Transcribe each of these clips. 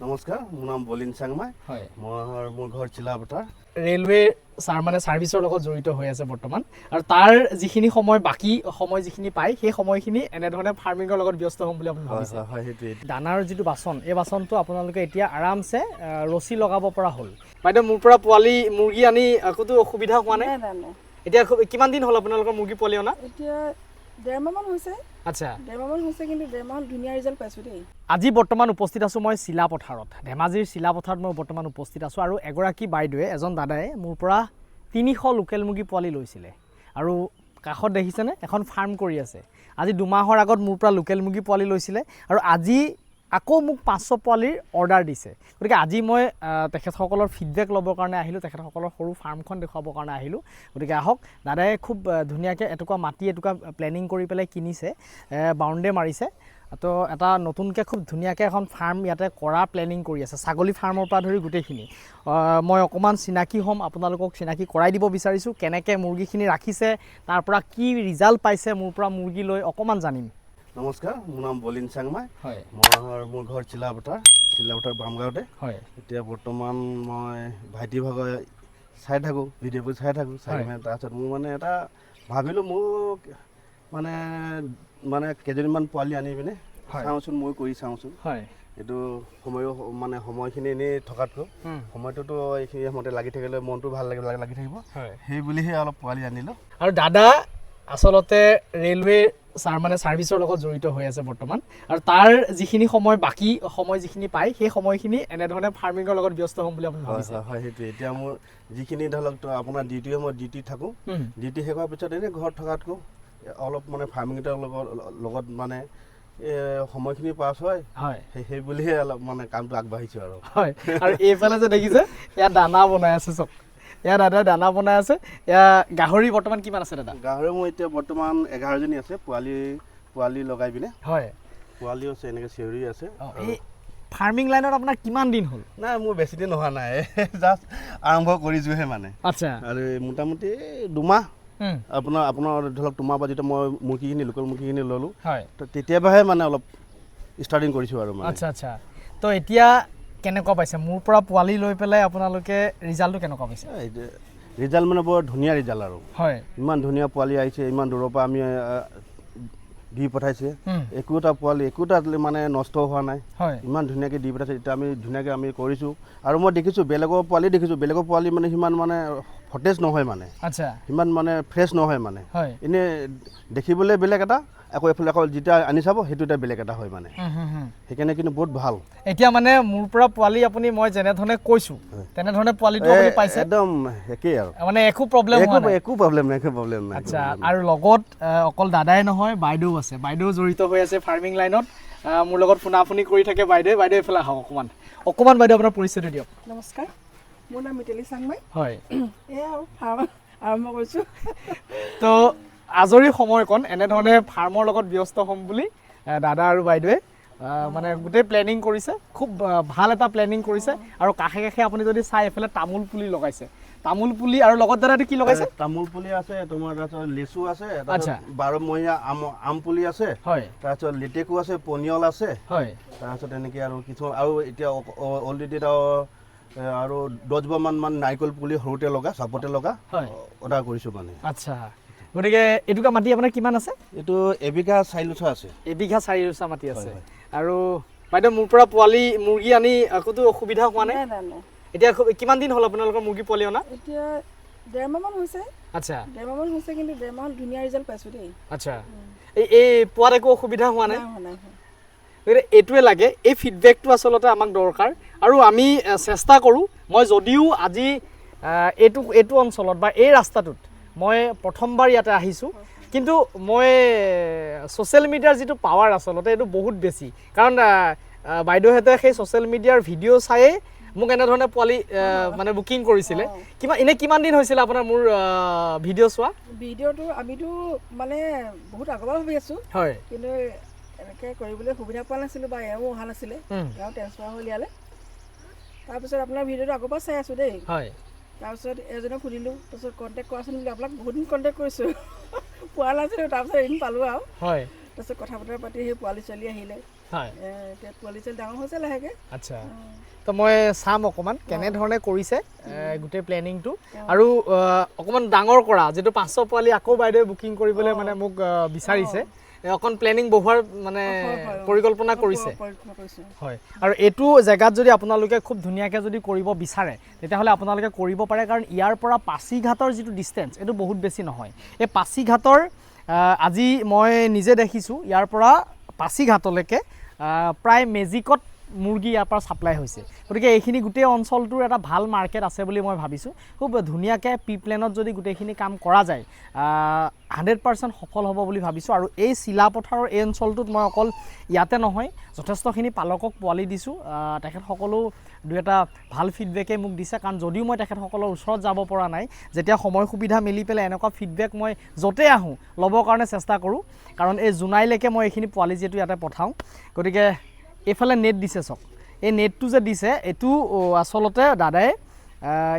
নমস্কাৰ, মোৰ নাম বলিন চাংমাই। হয়, মোৰ ঘৰ চিলাপথাৰ। ৰেলৱে সাৰ্ভিসৰ লগত জড়িত হৈ আছে বৰ্তমান, আৰু তাৰ যিখিনি সময় বাকী সময় যিখিনি পায় সেই সময়খিনি এনেধৰণে ফাৰ্মিঙৰ লগত ব্যস্ত হ'ম বুলি আপুনি ভাবিছে। হয়, সেইটোৱে। দানাৰ যিটো বাচন, এই বাচনটো আপোনালোকে এতিয়া আৰামছে ৰছী লগাব পৰা হ'ল। বাইদেউ, মোৰ পৰা পোৱালি মুৰ্গী আনি একোতো অসুবিধা হোৱা নাই? এতিয়া কিমান দিন হ'ল আপোনালোকৰ মুৰ্গী পোৱালি অনা? এতিয়া 1.5 মাহমান হৈছে। আচ্ছা, 1.5 মাহমান হৈছে, কিন্তু 1.5 মাহত ধুনীয়া ৰিজাল্ট পাইছোঁ দেই। আজি বৰ্তমান উপস্থিত আছোঁ মই চিলাপথাৰত, ধেমাজিৰ চিলাপথাৰত মই বৰ্তমান উপস্থিত আছোঁ। আৰু এগৰাকী বাইদেৱে, এজন দাদাই মোৰ পৰা 300 লোকেল মুৰ্গী পোৱালি লৈছিলে, আৰু কাষত দেখিছেনে এখন ফাৰ্ম কৰি আছে। আজি 2 মাহৰ আগত মোৰ পৰা লোকেল মুৰ্গী পোৱালি লৈছিলে, আৰু আজি আকৌ মোক 500 পোৱালিৰ অৰ্ডাৰ দিছে। গতিকে আজি মই তেখেতসকলৰ ফিডবেক ল'বৰ কাৰণে আহিলোঁ, তেখেতসকলৰ সৰু ফাৰ্মখন দেখুৱাবৰ কাৰণে আহিলোঁ। গতিকে আহক, দাদাই খুব ধুনীয়াকৈ এটুকুৰা মাটি প্লেনিং কৰি পেলাই কিনিছে, বাউণ্ডে মাৰিছে। তো এটা নতুনকৈ খুব ধুনীয়াকৈ এখন ফাৰ্ম ইয়াতে কৰা প্লেনিং কৰি আছে, ছাগলী ফাৰ্মৰ পৰা ধৰি গোটেইখিনি। মই অকণমান চিনাকি হ'ম, আপোনালোকক চিনাকি কৰাই দিব বিচাৰিছোঁ, কেনেকৈ মুৰ্গীখিনি ৰাখিছে, তাৰ পৰা কি ৰিজাল্ট পাইছে মোৰ পৰা মুৰ্গী লৈ অকণমান জানিম। নমস্কাৰ, মোৰ নাম বলিন চাংমাই। হয়, মোৰ ঘৰ চিলাপথাৰ বামগাঁৱতে। হয়, এতিয়া বৰ্তমান মই ভাইটি ভাগৰ চাই থাকোঁ, ভিডিঅ'বোৰ চাই থাকোঁ। তাৰপিছত মোৰ মানে এটা ভাবিলোঁ, মোক মানে কেইজনীমান পোৱালি আনি পিনে চাওঁচোন, মই কৰি চাওঁচোন। হয়, এইটো সময়খিনি এনেই থকাতকৈ সময়টোতো এইখিনি সময়তে লাগি থাকিলে মনটো ভাল লাগি থাকিব। সেই বুলিহে অলপ পোৱালি আনিলোঁ। আৰু দাদা আচলতে ৰেলৱে সাৰ্ভিসৰ লগত জড়িত হৈ আছে বৰ্তমান, আৰু তাৰ যিখিনি সময় বাকী সময় যিখিনি পায় সেই সময়খিনি এনেধৰণে ফাৰ্মিঙৰ লগত ব্যস্ত হ'ম বুলি আপুনি ভাবিছে। হয়, সেইটোৱে। এতিয়া মোৰ যিখিনি ধৰি লওক আপোনাৰ ডিউটি মই ডিউটি থাকোঁ, ডিউটি শেষ হোৱাৰ পিছত এনেই ঘৰত থকাতকৈ অলপ ফাৰ্মিংটোৰ লগত সময়খিনি পাছ হয়। সেই বুলিহে অলপ কামটো আগবাঢ়িছোঁ আৰু। হয়, আৰু এইফালে যে দেখিছে, ইয়াত দানা বনাই আছে চব। ইয়াত দাদাই দানা বনাই আছে। গাহৰি বৰ্তমান কিমান আছে দাদা? গাহৰি মোৰ এতিয়া বৰ্তমান 11জনী আছে, পোৱালি লগাই পিনে। হয়, পোৱালিও আছে, এনেকৈ চেউৰী আছে। এই ফাৰ্মিং লাইনত আপোনাৰ কিমান দিন হ'ল? নাই, মোৰ বেছি দিন হোৱা নাই, জাষ্ট আৰম্ভ কৰিছোঁহে মানে। আচ্ছা, আৰু মোটামুটি 2 মাহ। আপোনাৰ ধৰি লওক 2 মাহ পৰা যেতিয়া মই লোকেল মুৰ্গীখিনি ল'লোঁ, তো তেতিয়াৰ পৰাহে অলপ ষ্টাৰ্টিং কৰিছোঁ আৰু। আচ্ছা। তো এতিয়া কেনেকুৱা পাইছে মোৰ পৰা পোৱালি লৈ পেলাই আপোনালোকে? ৰিজাল্টটো কেনেকুৱা পাইছে? ৰিজাল্ট বৰ ধুনীয়া ৰিজাল্ট আৰু। হয়, ইমান ধুনীয়া পোৱালি আহিছে, ইমান দূৰৰ পৰা আমি দি পঠাইছে। একোটা পোৱালি নষ্ট হোৱা নাই, ইমান ধুনীয়াকৈ দি পঠাইছে। এতিয়া আমি ধুনীয়াকৈ কৰিছোঁ, আৰু মই দেখিছোঁ বেলেগৰ পোৱালি সিমান সতেজ নহয় আচ্ছা, সিমান ফ্ৰেছ নহয় এনেই দেখিবলৈ বেলেগ এটা, এইফালে যেতিয়া আনি চাব সেইটো এটা বেলেগ এটা হয় সেইকাৰণে কিন্তু বহুত ভাল। এতিয়া মোৰ পৰা পোৱালি আপুনি মই যেনেধৰণে কৈছোঁ তেনেধৰণে পোৱালিটো আপুনি পাইছে? একদম একেই আৰু, একো প্ৰব্লেম নাই। আচ্ছা, আৰু লগত অকল দাদাই নহয়, বাইদেউ আছে। বাইদেউ জড়িত হৈ আছে ফাৰ্মিং লাইনত, মোৰ লগত ফোনাফোনি কৰি থাকে বাইদেউ এইফালে আহক অকণমান বাইদেউ আপোনাৰ পৰিচয়টো দিয়ক। নমস্কাৰ, মোৰ নাম মিতালী চাংমাই। হয়, এয়া আৰু ফাৰ্ম আৰম্ভ কৰিছোঁ। তো আজৰি সময়কণ এনেধৰণে ফাৰ্মৰ লগত ব্যস্ত হ'ম বুলি দাদা আৰু বাইদেৱে গোটেই প্লেনিং কৰিছে। খুব ভাল এটা প্লেনিং কৰিছে, আৰু কাষে কাষে আপুনি যদি চাই এফালে তামোল পুলি লগাইছে, তামোল পুলি, আৰু লগত দাদাটো কি লগাইছে? তামোল পুলি আছে, তোমাৰ তাৰপিছত লিচু আছে, আচ্ছা, 12মহীয়া আম পুলি আছে, হয়, তাৰপিছত লিটেকু আছে, পনিয়ল আছে, হয়, তাৰপিছত এনেকৈ আৰু কিছুমান, আৰু এতিয়া অলৰেডি আৰু 10বাৰমান নাৰিকল পুলি সৰুতে লগা, চাপতে লগা অৰ্ডাৰ কৰিছোঁ আচ্ছা, গতিকে এইটুকুৰা মাটি আপোনাৰ কিমান আছে? এইটো এবিঘা 4 লোচা আছে। এবিঘা 4 লোচা মাটি আছে। আৰু বাইদেউ, মোৰ পৰা পোৱালি মুৰ্গী আনি একোতো অসুবিধা হোৱা নাই? এতিয়া কিমান দিন হ'ল আপোনালোকৰ মুৰ্গী পোৱালি অনা? এতিয়া 1.5 মাহমান হৈছে। আচ্ছা, 1.5 মাহমান হৈছে, কিন্তু 1.5 মাহত ধুনীয়া ৰিজাল্ট পাইছোঁ দেই। আচ্ছা, এই পোৱাত একো অসুবিধা হোৱা নাই? গতিকে এইটোৱে লাগে, এই ফিডবেকটো আচলতে আমাক দৰকাৰ, আৰু আমি চেষ্টা কৰোঁ। মই যদিও আজি এইটো অঞ্চলত বা এই ৰাস্তাটোত মই প্ৰথমবাৰ ইয়াতে আহিছোঁ, কিন্তু মই ছ'চিয়েল মিডিয়াৰ যিটো পাৱাৰ আচলতে এইটো বহুত বেছি, কাৰণ বাইদেউহঁতে সেই ছ'চিয়েল মিডিয়াৰ ভিডিঅ' চায়েই মোক এনেধৰণে পোৱালি বুকিং কৰিছিলে। কিমান দিন হৈছিলে আপোনাৰ মোৰ ভিডিঅ' চোৱা? ভিডিঅ'টো আমিতো বহুত আগৰ পৰা ভাবি আছোঁ, হয়, কিন্তু এনেকৈ কৰিবলৈ সুবিধা পোৱা নাছিলোঁ, বা এওঁ অহা নাছিলে, এওঁ ট্ৰেন্সফাৰ হৈ ইয়ালৈ। তাৰপিছত আপোনাৰ ভিডিঅ'টো আগৰ পৰা চাই আছোঁ দেই। হয়, তাৰপিছত এজনক সুধিলোঁ, তাৰপিছত কণ্টেক্ট কৰাচোন বুলি আপোনাক বহুত দিন কণ্টেক্ট কৰিছোঁ, পোৱা নাছিলোঁ। তাৰপিছত এদিন পালোঁ আৰু, হয়, তাৰপিছত কথা বতৰা পাতি সেই পোৱালি ছোৱালী আহিলে, হয় এতিয়া পোৱালি চোৱালি ডাঙৰ হৈছে লাহেকৈ। আচ্ছা, তো মই চাম অকণমান কেনেধৰণে কৰিছে গোটেই প্লেনিংটো আৰু অকণমান ডাঙৰ কৰা যিটো 500 পোৱালি আকৌ বাইদেৱে বুকিং কৰিবলৈ মানে মোক বিচাৰিছে, অকণ প্লেনিং বহোৱাৰ মানে পৰিকল্পনা কৰিছে। হয়, আৰু এইটো জেগাত যদি আপোনালোকে খুব ধুনীয়াকৈ যদি কৰিব বিচাৰে তেতিয়াহ'লে আপোনালোকে কৰিব পাৰে, কাৰণ ইয়াৰ পৰা পাছিঘাটৰ যিটো ডিষ্টেঞ্চ এইটো বহুত বেছি নহয়। এই পাছিঘাটৰ আজি মই নিজে দেখিছোঁ ইয়াৰ পৰা পাছিঘাটলৈকে প্ৰায় মেজিকত মুৰ্গী ইয়াৰ পৰা ছাপ্লাই হৈছে। গতিকে এইখিনি গোটেই অঞ্চলটোৰ এটা ভাল মাৰ্কেট আছে বুলি মই ভাবিছোঁ। খুব ধুনীয়াকৈ প্ৰি প্লেনত যদি গোটেইখিনি কাম কৰা যায় 100% সফল হ'ব বুলি ভাবিছোঁ। আৰু এই চিলাপথাৰৰ এই অঞ্চলটোত মই অকল ইয়াতে নহয়, যথেষ্টখিনি পালকক পোৱালি দিছোঁ। তেখেতসকলেও দুই এটা ভাল ফিডবেকে মোক দিছে, কাৰণ যদিও মই তেখেতসকলৰ ওচৰত যাব পৰা নাই, যেতিয়া সময় সুবিধা মিলি পেলাই এনেকুৱা ফিডবেক মই য'তে আহোঁ ল'বৰ কাৰণে চেষ্টা কৰোঁ, কাৰণ এই জুনাইলৈকে মই এইখিনি পোৱালি যিহেতু ইয়াতে পঠাওঁ। গতিকে এইফালে নেট দিছে চাওক, এই নেটটো যে দিছে এইটো আচলতে দাদাই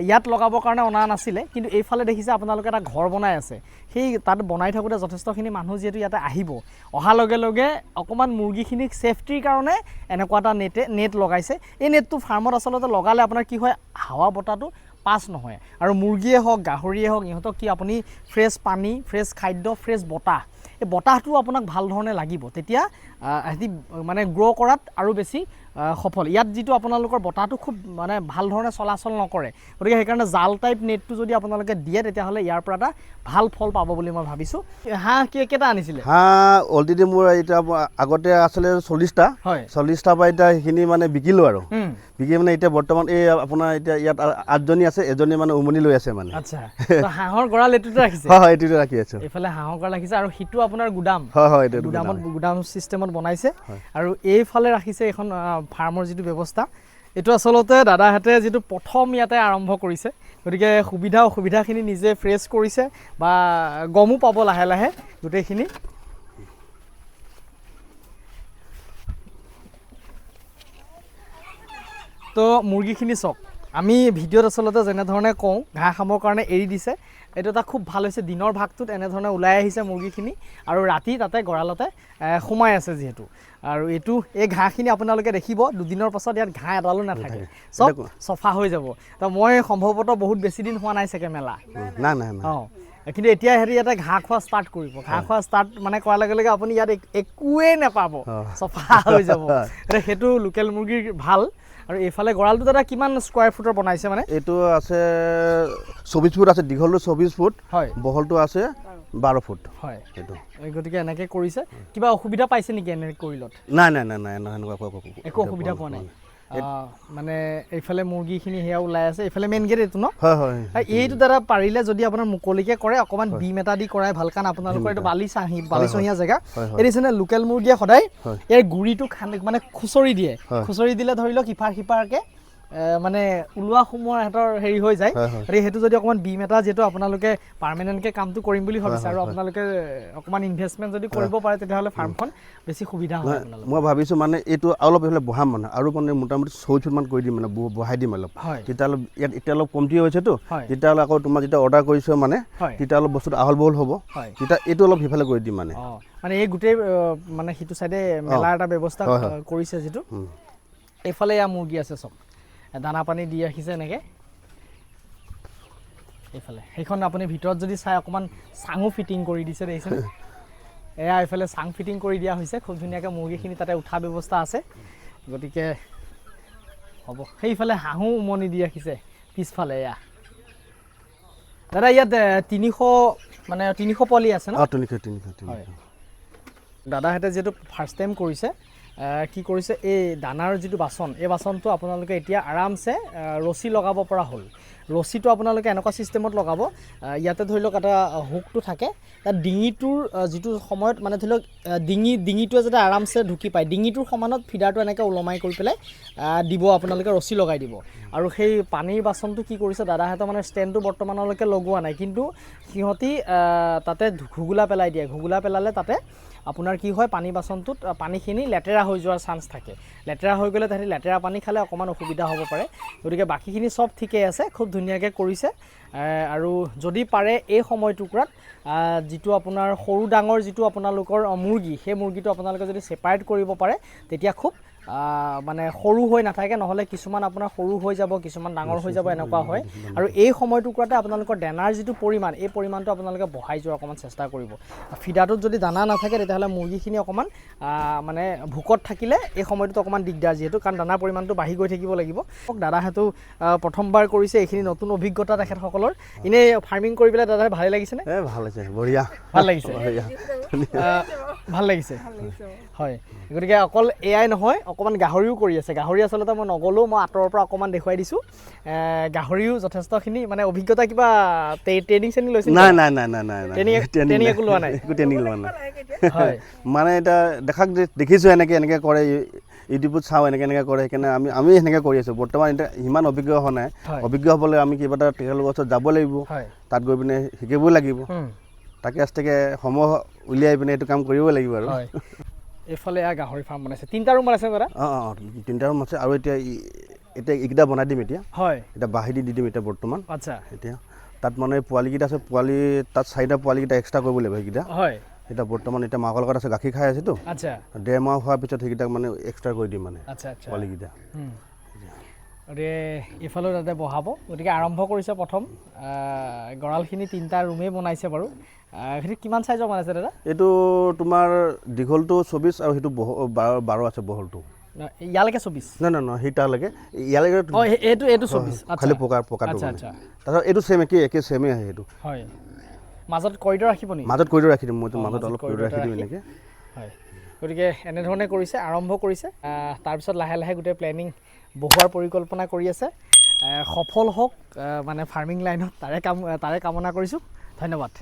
ইয়াত লগাবৰ কাৰণে অনা নাছিলে, কিন্তু এইফালে দেখিছে আপোনালোকে এটা ঘৰ বনাই আছে। সেই তাত বনাই থাকোঁতে যথেষ্টখিনি মানুহ যিহেতু ইয়াতে আহিব, অহাৰ লগে লগে অকণমান মুৰ্গীখিনিক ছেফটিৰ কাৰণে এনেকুৱা এটা নেট লগাইছে। এই নেটটো ফাৰ্মত আচলতে লগালে আপোনাৰ কি হয়, হাৱা বতাহটো পাছ নহয়, আৰু মুৰ্গীয়ে হওক গাহৰিয়ে হওক ইহঁতক কি আপুনি ফ্ৰেছ পানী, ফ্ৰেছ খাদ্য, ফ্ৰেছ বতাহ, এই বতাহটো আপোনাক ভাল ধৰণে লাগিব, তেতিয়া সিহঁতি মানে গ্ৰ' কৰাত আৰু বেছি সফল। ইয়াত যিটো আপোনালোকৰ বতাহটো খুব মানে ভাল ধৰণে চলাচল নকৰে, গতিকে সেইকাৰণে জাল টাইপ নেটটো যদি আপোনালোকে দিয়ে তেতিয়াহ'লে ইয়াৰ পৰা এটা ভাল ফল পাব বুলি মই ভাবিছোঁ। হাঁহ কেইটা আনিছিলে? হাঁহ অলৰেডি মোৰ এতিয়া আগতে আছিলে 40টা। হয়, 40টাৰ পৰা এতিয়া সেইখিনি মানে বিকিলোঁ আৰু বিকি মানে এতিয়া বৰ্তমান এই আপোনাৰ এতিয়া ইয়াত 8জনী আছে, এজনী মানে উমনি লৈ আছে মানে। আচ্ছা, হাঁহৰ গঁৰাল এইটোতে ৰাখিছে? হয়, এইটোতে ৰাখি আছোঁ। এইফালে হাঁহৰ গঁৰাল ৰাখিছে আৰু সিটো আপোনাৰ গুদাম? হয় হয়, গুদাম চিষ্টেমত বনাইছে। আৰু এইফালে ৰাখিছে এখন ফাৰ্মৰ যিটো ব্যৱস্থা, এইটো আচলতে দাদাহঁতে যিটো প্ৰথম ইয়াতে আৰম্ভ কৰিছে, গতিকে সুবিধা অসুবিধাখিনি নিজে ফ্ৰেছ কৰিছে বা গমো পাব লাহে লাহে গোটেইখিনি। তো মুৰ্গীখিনি চাওক, আমি ভিডিঅ'ত আচলতে যেনেধৰণে কওঁ ঘাঁহ খাবৰ কাৰণে এৰি দিছে, এইটো এটা খুব ভাল হৈছে। দিনৰ ভাগটোত এনেধৰণে ওলাই আহিছে মুৰ্গীখিনি, আৰু ৰাতি তাতে গঁৰালতে সোমাই আছে যিহেতু। আৰু এই ঘাঁহখিনি আপোনালোকে দেখিব দুদিনৰ পাছত ইয়াত ঘাঁহ এডালো নাথাকে, চব চফা হৈ যাব। তো মই সম্ভৱতঃ বহুত বেছি দিন হোৱা নাই চাগে মেলা। অঁ, কিন্তু এতিয়া সিহঁতি ইয়াতে ঘাঁহ খোৱা ষ্টাৰ্ট কৰিব। ঘাঁহ খোৱা ষ্টাৰ্ট মানে কৰাৰ লগে লগে আপুনি ইয়াত একোৱেই নাপাব, চফা হৈ যাব। সেইটো লোকেল মুৰ্গীৰ ভাল। আৰু এইফালে গঁৰালটো দাদা কিমান স্কোৱাৰ ফুটৰ বনাইছে? মানে এইটো আছে 24 ফুট আছে, দীঘলটো 24 ফুট, হয়, বহলটো আছে 12 ফুট। হয়, সেইটো গতিকে এনেকৈ কৰিছে। কিবা অসুবিধা পাইছে নেকি এনেকৈ কৰিলত? নাই, একো অসুবিধা পোৱা নাই। মানে এইফালে মুৰ্গীখিনি সেয়া ওলাই আছে, এইফালে মেইন গেট এইটো ন? হয় হয়। এইটো দাদা পাৰিলে যদি আপোনাৰ মুকলিকে কৰে, অকণমান বিম এটা দি কৰাই ভাল, কাৰণ আপোনালোকৰ এইটো বালিচহীয়া জেগা। এই দিছেনে লোকেল মুৰ্গীয়ে সদায় এই গুৰিটো মানে খুচৰি দিয়ে। খুচৰি দিলে ধৰি লওক ইপাৰ সিপাৰকে মানে ওলোৱা সোমোৱা সিহঁতৰ হেৰি হৈ যায়। গতিকে সেইটো যদি অকণমান বিম এটা, যিহেতু আপোনালোকে পাৰ্মানেণ্টকৈ কামটো কৰিম বুলি ভাবিছে আৰু আপোনালোকে অকণমান ইনভেষ্টমেণ্ট যদি কৰিব পাৰে তেতিয়াহ'লে ফাৰ্মখন বেছি সুবিধা হয়। মই ভাবিছোঁ মানে এইটো অলপ এইফালে বহাম মানে, আৰু মানে মোটামুটি 6 ফুটমান কৰি দিম মানে, বহাই দিম অলপ। তেতিয়াহ'লে ইয়াত এতিয়া অলপ কমটি হৈছেতো, তেতিয়াহ'লে আকৌ তোমাৰ যেতিয়া অৰ্ডাৰ কৰিছোঁ মানে তেতিয়া অলপ বস্তুটো আহল বহল হ'ব, তেতিয়া এইটো অলপ সিফালে কৰি দিম মানে। মানে এই গোটেই মানে সিটো চাইডে মেলাৰ এটা ব্যৱস্থা কৰিছে যিটো। এইফালে এয়া মুৰ্গী আছে চব, দানা পানী দি ৰাখিছে এনেকৈ। এইফালে সেইখন আপুনি ভিতৰত যদি চাই অকণমান চাঙো ফিটিং কৰি দিছে দেখিছেনে? এয়া এইফালে চাং ফিটিং কৰি দিয়া হৈছে, খুব ধুনীয়াকৈ মুৰ্গীখিনি তাতে উঠা ব্যৱস্থা আছে। গতিকে হ'ব। সেইফালে হাঁহো উমনি দি ৰাখিছে পিছফালে। এয়া দাদা ইয়াত 300 পোৱালি আছে ন? হয়। দাদাহঁতে যিহেতু ফাৰ্ষ্ট টাইম কৰিছে, কি কৰিছে, এই দানাৰ যিটো বাচন, এই বাচনটো আপোনালোকে এতিয়া আৰামছে ৰছী লগাব পৰা হ'ল। ৰছীটো আপোনালোকে এনেকুৱা ছিষ্টেমত লগাব, ইয়াতে ধৰি লওক এটা হুকটো থাকে, তাত ডিঙিটোৰ যিটো সময়ত মানে ধৰি লওক ডিঙিটোৱে যাতে আৰামছে ঢুকি পায়, ডিঙিটোৰ সমানত ফিডাৰটো এনেকৈ ওলমাই কৰি পেলাই দিব, আপোনালোকে ৰছী লগাই দিব। আৰু সেই পানীৰ বাচনটো কি কৰিছে দাদাহঁতে, মানে ষ্টেণ্ডটো বৰ্তমানলৈকে লগোৱা নাই, কিন্তু সিহঁতি তাতে ঘুগুলা পেলাই দিয়ে। ঘুগুলা পেলালে তাতে আপোনাৰ কি হয় পানী বাচনটোত পানীখিনি লেতেৰা হৈ যোৱাৰ চান্স থাকে লেতেৰা হৈ গ'লে তাহাঁতি লেতেৰা পানী খালে অকণমান অসুবিধা হ'ব পাৰে গতিকে বাকীখিনি চব ঠিকেই আছে খুব ধুনীয়াকৈ কৰিছে আৰু যদি পাৰে এই সময়টুকুৰাত যিটো আপোনাৰ সৰু ডাঙৰ যিটো আপোনালোকৰ মুৰ্গী সেই মুৰ্গীটো আপোনালোকে যদি ছেপাৰেট কৰিব পাৰে তেতিয়া খুব মানে সৰু হৈ নাথাকে নহ'লে কিছুমান আপোনাৰ সৰু হৈ যাব কিছুমান ডাঙৰ হৈ যাব এনেকুৱা হয় আৰু এই সময়টুকুৰাতে আপোনালোকৰ দানাৰ যিটো পৰিমাণ এই পৰিমাণটো আপোনালোকে বঢ়াই যোৱাৰ অকণমান চেষ্টা কৰিব ফিডাৰটোত যদি দানা নাথাকে তেতিয়াহ'লে মুৰ্গীখিনি অকণমান মানে ভোকত থাকিলে এই সময়টোত অকণমান দিগদাৰ যিহেতু কাৰণ দানাৰ পৰিমাণটো বাঢ়ি গৈ থাকিব লাগিব দাদাহেঁতো প্ৰথমবাৰ কৰিছে এইখিনি নতুন অভিজ্ঞতা তেখেতসকলৰ এনেই ফাৰ্মিং কৰি পেলাই দাদা ভালেই লাগিছেনে ভাল লাগিছে বঢ়িয়া ভাল লাগিছে ভাল লাগিছে হয় গতিকে অকল এয়াই নহয় অকণমান গাহৰিও কৰি আছে গাহৰি আচলতে মই নগ'লেও মই আঁতৰৰ পৰা অকণমান দেখুৱাই দিছোঁ গাহৰিও যথেষ্টখিনি মানে অভিজ্ঞতা কিবা ট্ৰেইনিং চেনিং লৈছে ট্ৰেইনিং একো লোৱা নাই হয় মানে এতিয়া দেখিছোঁ এনেকৈ কৰে ইউটিউবত চাওঁ এনেকৈ কৰে সেইকাৰণে আমি সেনেকৈ কৰি আছোঁ বৰ্তমান এতিয়া ইমান অভিজ্ঞ হোৱা নাই অভিজ্ঞ হ'বলৈ আমি কিবা এটা তেখেতলোকৰ ওচৰত যাব লাগিব তাত গৈ পিনে শিকিবই লাগিব তাকে আস্তেকে সময় উলিয়াই পিনে এইটো কাম কৰিব লাগিব আৰু এইফালে গাহৰি ফাৰ্ম বনাইছে 3টা ৰুম বনাইছে দাদা 3টা ৰুম আছে আৰু এতিয়া এইকেইটা বনাই দিম এতিয়া হয় এতিয়া বাহি দি দিম এতিয়া বৰ্তমান আচ্ছা এতিয়া তাত মানে পোৱালিকেইটা আছে পোৱালি তাত 4টা পোৱালিকেইটা এক্সট্ৰা কৰিব লাগিব সেইকেইটা হয় এটা বৰ্তমান এটা মাকৰ লগত আছে গাখীৰ খাই আছেতো আচ্ছা 1.5 মাহ হোৱাৰ পিছত সেইকেইটাক মানে এক্সট্ৰা কৰি দিম মানে আচ্ছা আচ্ছা পোৱালিকেইটা গতিকে এইফালেও তাতে বহাব গতিকে আৰম্ভ কৰিছে প্ৰথম গঁৰালখিনি 3টা ৰুমেই বনাইছে বাৰু সেইটো কিমান চাইজৰ বনাইছে দাদা এইটো তোমাৰ দীঘলটো 24 আৰু সেইটো 12 আছে বহলটো ইয়ালৈকে 24 নহয় সেইটালৈকে ইয়ালৈকে এইটো 24 খালি পকাটো আচ্ছা তাৰপিছত এইটো ছেম একে ছেমেই আহে সেইটো হয় মাজত কৰিডৰ ৰাখিব নেকি মাজত কৰিডৰ ৰাখি দিম মইতো মাজত অলপ কৰিডৰ ৰাখি দিম এনেকৈ হয় গতিকে এনেধৰণে কৰিছে আৰম্ভ কৰিছে তাৰপিছত লাহে লাহে গোটেই প্লেনিং বহুৱাৰ পৰিকল্পনা কৰি আছে সফল হওক মানে ফাৰ্মিং লাইনত তাৰে কামনা কৰিছোঁ ধন্যবাদ